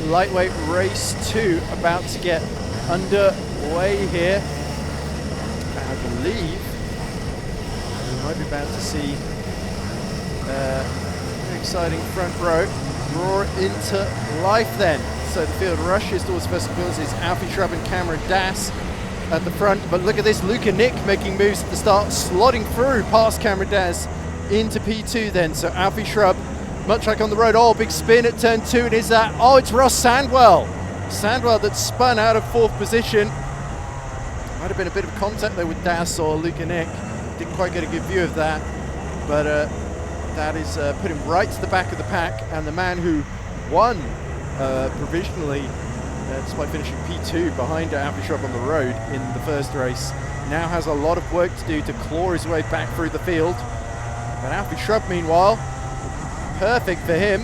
lightweight race 2 about to get underway here. And I believe we might be about to see an exciting front row roar into life then. So the field rushes towards first wheels is Alfie Shrub and Cameron Das at the front, but look at this, Luca Nick making moves at the start, slotting through past Cameron Das into P2 then. So Alfie Shrub, much like on the road, oh, big spin at turn 2, and is that, oh, it's Ross Sandwell. Sandwell that spun out of 4th position. Might have been a bit of contact there with Das or Luca Nick. Didn't quite get a good view of that, but that is put him right to the back of the pack, and the man who won provisionally, despite finishing P2 behind Alfie Shrub on the road in the first race, now has a lot of work to do to claw his way back through the field. But Alfie Shrub, meanwhile, perfect for him.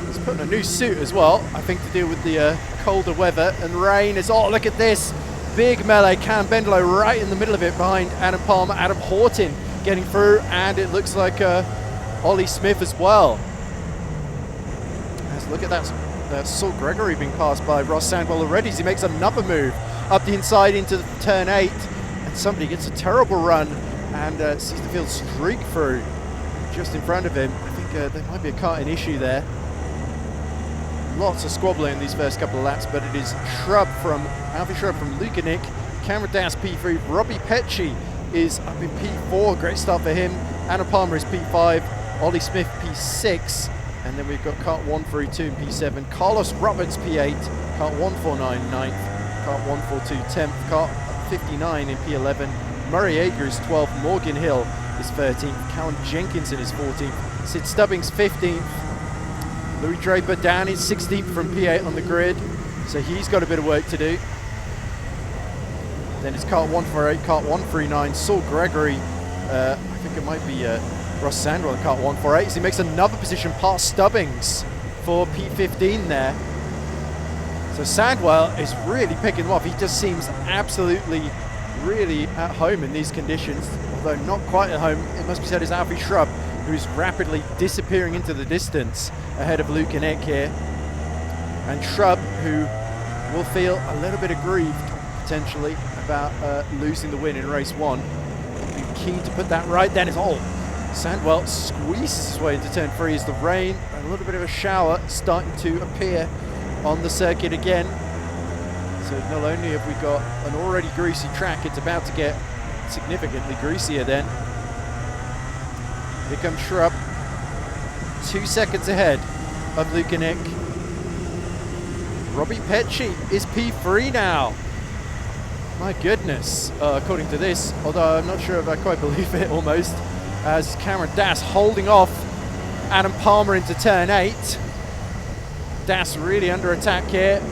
He's put on a new suit as well, I think to deal with the colder weather and rain. As oh, look at this big melee, Cam Bendelow right in the middle of it behind Adam Palmer, Adam Horton getting through, and it looks like Ollie Smith as well. Look at that, Saul Gregory being passed by Ross Sandwell already as he makes another move up the inside into turn 8, and somebody gets a terrible run and sees the field streak through just in front of him. I think there might be a karting issue there. Lots of squabbling in these first couple of laps, but it is Alfie Shrub from Luca Nick, Cameron Das P3, Robbie Petchy is up in P4, great start for him. Adam Palmer is P5, Ollie Smith P6. And then we've got Kart 132 in P7, Carlos Roberts P8, Kart 149 9th, Kart 142 10th, Kart 59 in P11, Murray Ager is 12th, Morgan Hill is 13th, Callum Jenkinson is 14th, Sid Stubbings 15th, Louis Draper down is 16th from P8 on the grid, so he's got a bit of work to do. Then it's Kart 148, Kart 139, Saul Gregory, I think it might be Ross Sandwell in Kart 148, so he makes another position past Stubbings for P15 there. So Sandwell is really picking them off. He just seems absolutely, really at home in these conditions, although not quite at home, it must be said, is Alfie Shrub, who's rapidly disappearing into the distance ahead of Luca Nick here. And Shrub, who will feel a little bit aggrieved, potentially, about losing the win in race 1. Be keen to put that right then. It's all Sandwell squeezes his way into turn 3 as the rain, a little bit of a shower starting to appear on the circuit again. So not only have we got an already greasy track, it's about to get significantly greasier then. Here comes Shrub, 2 seconds ahead of Luca Nick. Robbie Petchy is P3 now. My goodness, according to this, although I'm not sure if I quite believe it almost, as Cameron Das holding off Adam Palmer into turn 8. Das really under attack here.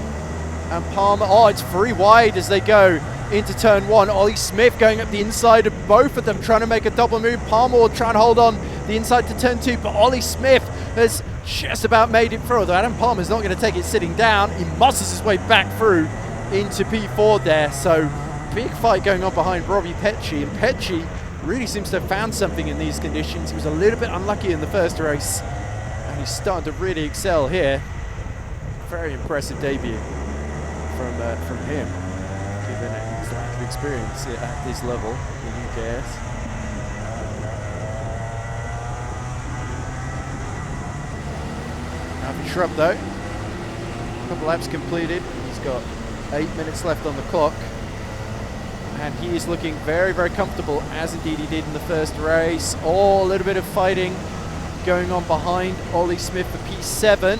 And Palmer, oh, it's 3 wide as they go into turn 1. Ollie Smith going up the inside of both of them, trying to make a double move. Palmer will try and hold on the inside to turn 2, but Ollie Smith has just about made it through. Although Adam Palmer's not going to take it sitting down. He muscles his way back through into P4 there. So big fight going on behind Robbie Petchy, and Petchy really seems to have found something in these conditions. He was a little bit unlucky in the first race, and he's starting to really excel here. Very impressive debut from him, given his lack of experience at this level in EKS. Alfie Shrub though, a couple laps completed. He's got 8 minutes left on the clock. And he is looking very, very comfortable, as indeed he did in the first race. Oh, a little bit of fighting going on behind Ollie Smith for P7.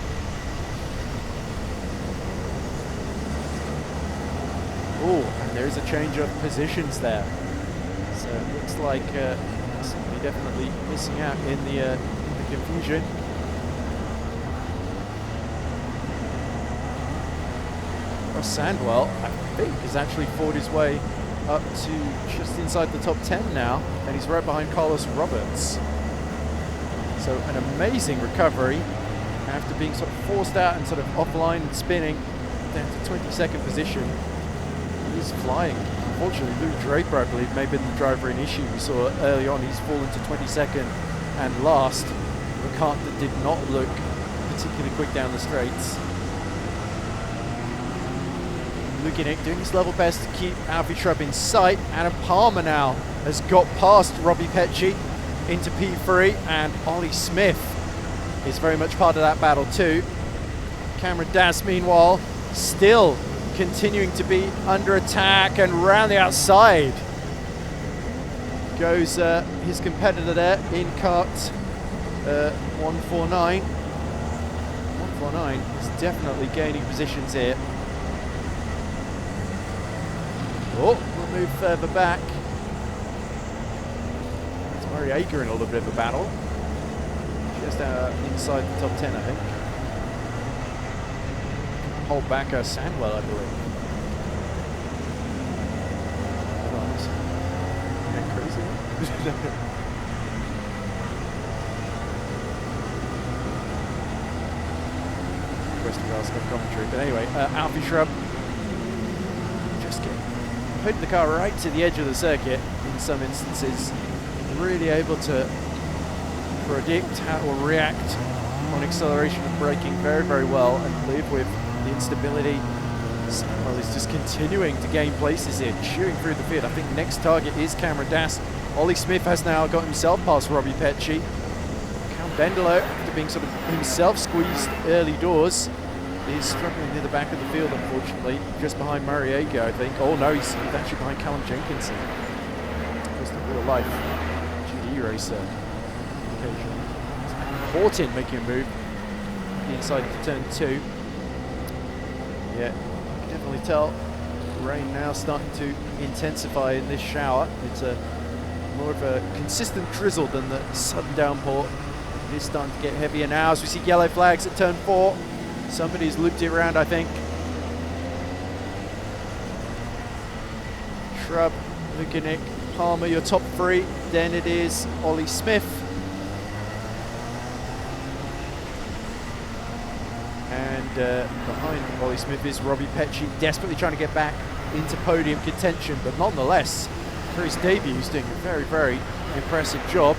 Oh, and there is a change of positions there. So it looks like somebody definitely missing out in the confusion. Ross Sandwell, I think, has actually fought his way up to just inside the top 10 now, and he's right behind Carlos Roberts. So an amazing recovery after being sort of forced out and sort of offline and spinning down to 22nd position. He's flying. Unfortunately, Lou Draper, I believe, may have been the driver in issue. We saw early on he's fallen to 22nd and last. The kart that did not look particularly quick down the straights. Lukinik doing his level best to keep Alfie Shrub in sight. Adam Palmer now has got past Robbie Petchy into P3, and Ollie Smith is very much part of that battle too. Cameron Das, meanwhile, still continuing to be under attack, and round the outside goes his competitor there in kart 149. 149 is definitely gaining positions here. Oh, we'll move further back. It's Murray Ager in a little bit of a battle. Just inside the top 10, I think. Hold back Sandwell, I believe. Crazy. Question asked on commentary, but anyway, Alfie Shrub just putting the car right to the edge of the circuit in some instances, really able to predict how it will react on acceleration and braking very, very well, and live with the instability. Well, he's just continuing to gain places here, chewing through the field. I think next target is Cameron Das. Ollie Smith has now got himself past Robbie Petchy. Cal Bendelow, after being sort of himself squeezed early doors, is struggling near the back of the field, unfortunately, just behind Murray Ager, I think. Oh no, he's actually behind Callum Jenkinson. Just a real life GD racer occasion. Horton making a move inside to turn 2. Yeah, you can definitely tell the rain now starting to intensify in this shower. It's more of a consistent drizzle than the sudden downpour. It is starting to get heavier now as we see yellow flags at turn 4. Somebody's looped it around, I think. Shrub, Lukinik, Palmer, your top 3. Then it is Ollie Smith. And behind Ollie Smith is Robbie Petchy, desperately trying to get back into podium contention, but nonetheless, for his debut, he's doing a very, very impressive job.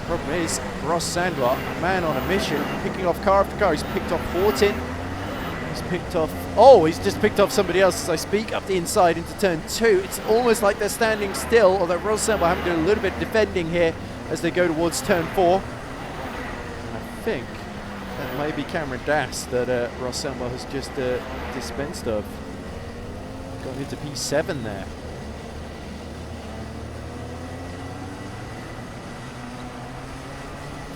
The problem is, Ross Sandwell, a man on a mission, picking off car after car. He's picked off Horton. He's picked off, he's just picked off somebody else as I speak, up the inside into turn 2. It's almost like they're standing still, although Ross Sandwell having to do a little bit of defending here as they go towards turn 4. And I think that may be Cameron Das that Ross Sandwell has just dispensed of. Got into P7 there.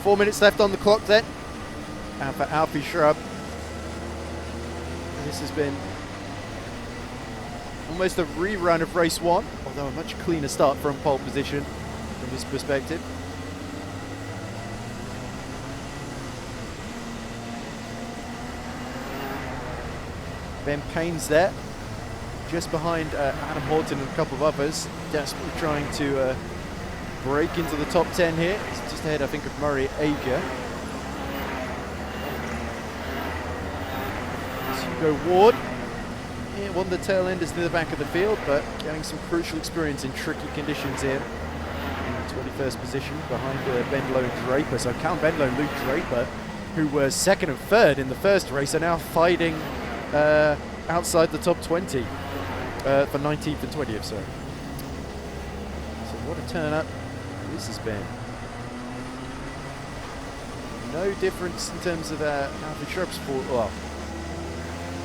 Four minutes left on the clock then. And for Alfie Shrub, this has been almost a rerun of race 1, although a much cleaner start from pole position from his perspective. Ben Payne's there, just behind Adam Horton and a couple of others, desperately trying to break into the top 10 here. He's just ahead, I think, of Murray Ager. Hugo Ward, yeah, one of the tail enders near the back of the field, but getting some crucial experience in tricky conditions here. In 21st position behind Bendelow and Draper. So Callum Bendelow and Luke Draper, who were 2nd and 3rd in the first race, are now fighting outside the top 20 for 19th and 20th. So what a turn up this has been. No difference in terms of Alfie Shrub's fault. Well,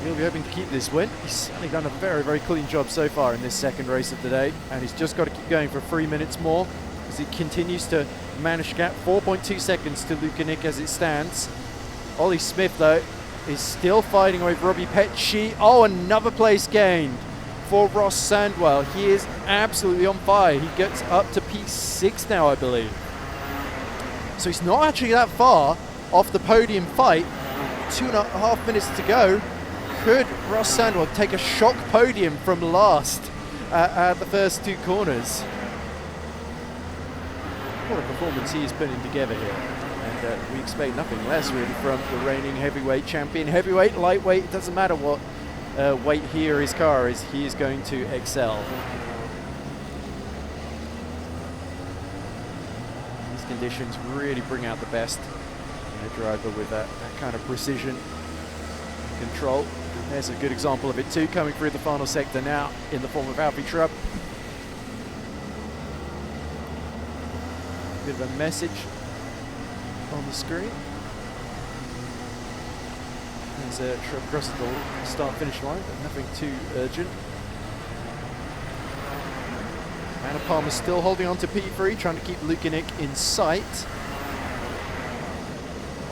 he'll be hoping to keep this win. He's certainly done a very, very clean job so far in this second race of the day, and he's just got to keep going for 3 minutes more as he continues to manage to gap 4.2 seconds to Lukinik as it stands. Ollie Smith, though, is still fighting with Robbie Petchy. Oh, another place gained for Ross Sandwell. He is absolutely on fire. He gets up to P6 now, I believe. So he's not actually that far off the podium fight. 2.5 minutes to go. Could Ross Sandwell take a shock podium from last at the first 2 corners? What a performance he is putting together here. And we expect nothing less really from the reigning heavyweight champion. Heavyweight, lightweight, it doesn't matter what weight he or his car is, he is going to excel. These conditions really bring out the best a driver with that kind of precision and control. There's a good example of it too, coming through the final sector now in the form of Alfie Shrub. Bit of a message on the screen. As Shrub crosses the start-finish line, but nothing too urgent. Anna Palmer still holding on to P3, trying to keep Lukinic in sight.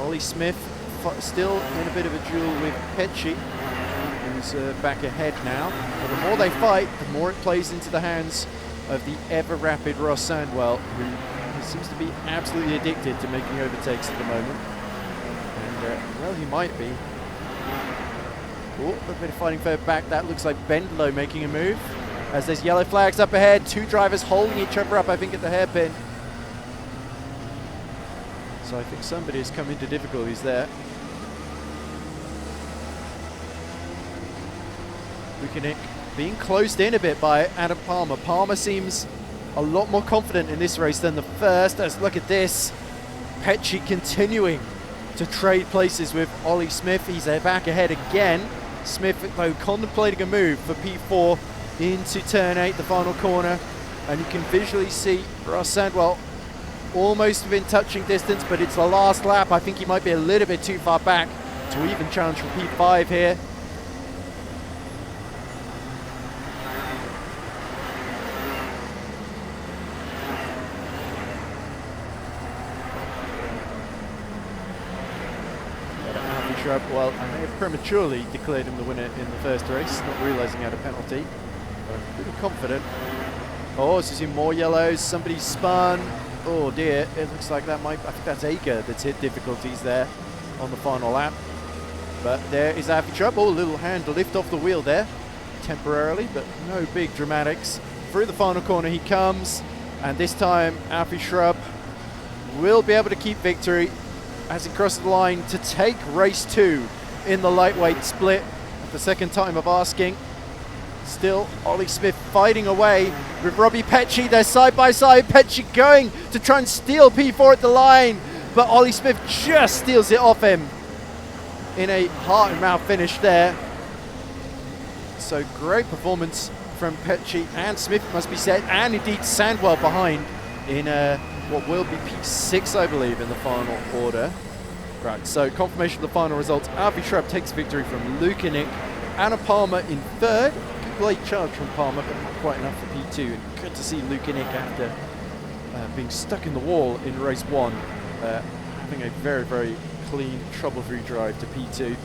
Ollie Smith still in a bit of a duel with Petchy, who's back ahead now. But the more they fight, the more it plays into the hands of the ever-rapid Ross Sandwell, who seems to be absolutely addicted to making overtakes at the moment. And, well, he might be. Oh, a bit of fighting further back. That looks like Bendlow making a move. As there's yellow flags up ahead, two drivers holding each other up, I think, at the hairpin. So I think somebody has come into difficulties there. Lukinic being closed in a bit by Adam Palmer. Palmer seems a lot more confident in this race than the first. As look at this. Petchy continuing to trade places with Ollie Smith. He's back ahead again. Smith, though, contemplating a move for P4 into turn 8, the final corner. And you can visually see Ross Sandwell almost within touching distance, but it's the last lap. I think he might be a little bit too far back to even challenge for P5 here. Well, I may have prematurely declared him the winner in the first race, not realising he had a penalty. But I'm pretty confident. Oh, so you see more yellows. Somebody spun. Oh dear, it looks like that might, I think that's Aker that's hit difficulties there on the final lap. But there is Alfie Shrub. Oh, a little hand lift off the wheel there, temporarily, but no big dramatics. Through the final corner he comes, and this time Alfie Shrub will be able to keep victory as he crosses the line to take race 2 in the lightweight split. The second time of asking. Still Ollie Smith fighting away with Robbie Petchy. They're side by side. Petchy going to try and steal P4 at the line, but Ollie Smith just steals it off him in a heart and mouth finish there. So great performance from Petchy and Smith, must be said, and indeed Sandwell behind in what will be P6, I believe, in the final order. Right, so confirmation of the final results. Alfie Shrub takes victory from Lukinic. Anna Palmer in third. Good late charge from Palmer, but not quite enough for P2. And good to see Lukinic after being stuck in the wall in race 1, having a very, very clean, trouble-free drive to P2.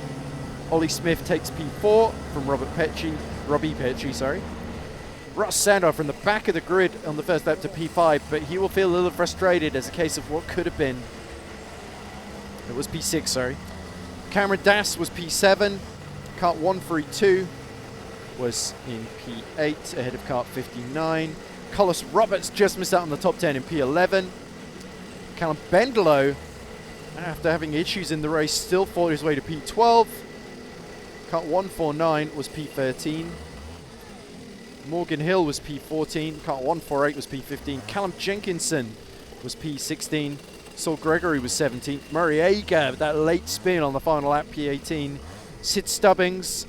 Ollie Smith takes P4 from Robbie Petchy, sorry. Ross Sandwell from the back of the grid on the first lap to P5, but he will feel a little frustrated as a case of what could have been. It was P6, sorry. Cameron Das was P7. Kart 132 was in P8, ahead of Kart 59. Collis Roberts just missed out on the top 10 in P11. Callum Bendelow, after having issues in the race, still fought his way to P12. Kart 149 was P13. Morgan Hill was P14, Kart 148 was P15, Callum Jenkinson was P16, Saul Gregory was 17th, Murray Ager, that late spin on the final lap, P18, Sid Stubbings,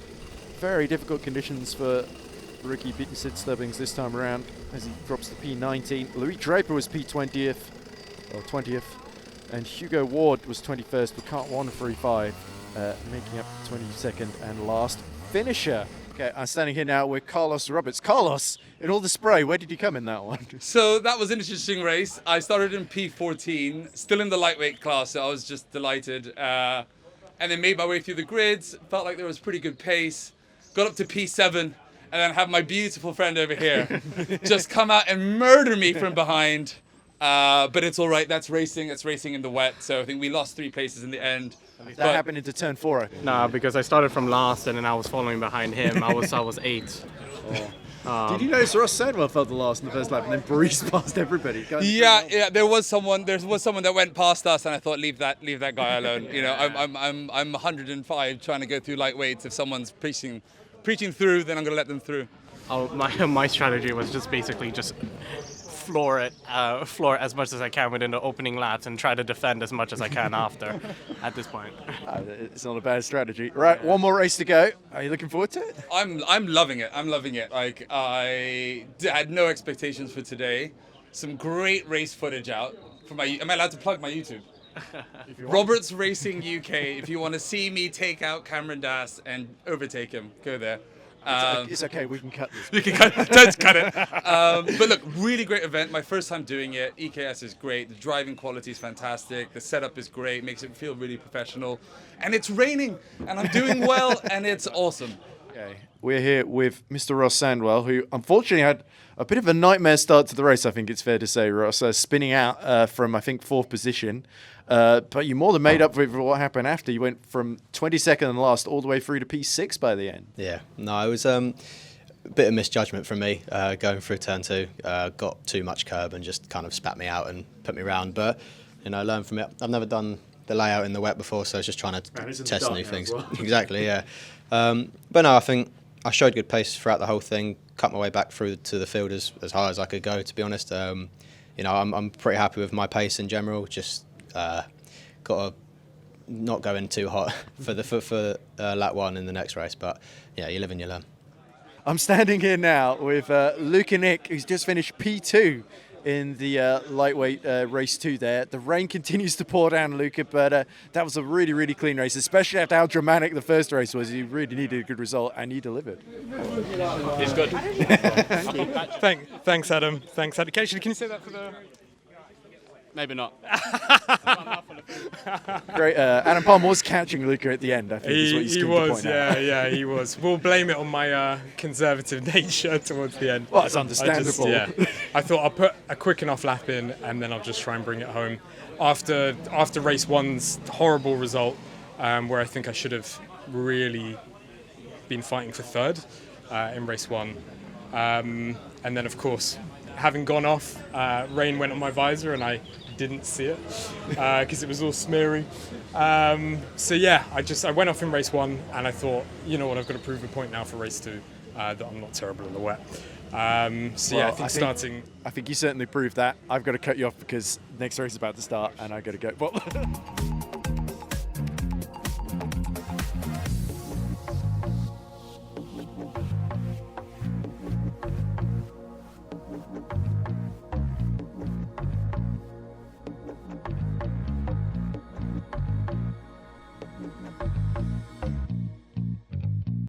very difficult conditions for rookie Sid Stubbings this time around as he drops to P19, Louis Draper was P20th, or 20th, and Hugo Ward was 21st with Kart 135, making up 22nd and last finisher. Okay, I'm standing here now with Carlos Roberts. Carlos, in all the spray, where did you come in that one? So that was an interesting race. I started in P14, still in the lightweight class, so I was just delighted. And then made my way through the grids, felt like there was pretty good pace. Got up to P7, and then have my beautiful friend over here just come out and murder me from behind. But it's all right, that's racing. It's racing in the wet, so I think we lost 3 places in the end. That happened into turn 4. No, because I started from last and then I was following behind him. I was 8. Oh. Did you notice Ross Sandwell felt the last in the first lap and then breezed past everybody? Yeah, there was someone that went past us, and I thought, leave that guy alone. You know, I'm 105 trying to go through lightweights. If someone's preaching through, then I'm gonna let them through. My strategy was just basically floor it as much as I can within the opening laps and try to defend as much as I can after at this point. It's not a bad strategy. Right, one more race to go. Are you looking forward to it? I'm loving it. I'm loving it. Like, had no expectations for today. Some great race footage out for my. Am I allowed to plug my YouTube? Roberts Racing UK. If you want to see me take out Cameron Dass and overtake him, go there. It's okay. We can cut this. You can don't cut it. But look, really great event. My first time doing it. EKS is great. The driving quality is fantastic. The setup is great. Makes it feel really professional. And it's raining, and I'm doing well, and it's awesome. Okay. We're here with Mr. Ross Sandwell, who unfortunately had a bit of a nightmare start to the race, I think it's fair to say, Ross, spinning out from, I think, 4th position. But you more than made up for what happened after. You went from 22nd and last all the way through to P6 by the end. Yeah, no, it was a bit of misjudgment from me going through turn 2. Got too much curb and just kind of spat me out and put me round. But, learn from it. I've never done the layout in the wet before, so I was just trying to test new things. Well. Exactly, yeah. But no, I think I showed good pace throughout the whole thing, cut my way back through to the field as high as I could go, to be honest. I'm pretty happy with my pace in general, just got to not go in too hot for lap 1 in the next race. But yeah, you live and you learn. I'm standing here now with Luca Nick, who's just finished P2 in the lightweight race 2 there. The rain continues to pour down, Luca, but that was a really, really clean race, especially after how dramatic the first race was. You really needed a good result, and you delivered. It's good. Thanks, Adam. Thanks, Adam. Occasionally, can you say that for the... Maybe not. Great. Adam Palmer was catching Luca at the end, I think is what you was, point out. yeah, he was. We'll blame it on my conservative nature towards the end. Well, it's understandable. I thought I'll put a quick enough lap in and then I'll just try and bring it home. After race 1's horrible result, where I think I should have really been fighting for 3rd in race 1. And then, of course, having gone off, rain went on my visor and I didn't see it because it was all smeary. So yeah, I went off in race 1 and I thought, you know what, I've got to prove a point now for race 2 that I'm not terrible in the wet. I think you certainly proved that. I've got to cut you off because next race is about to start and I've got to go.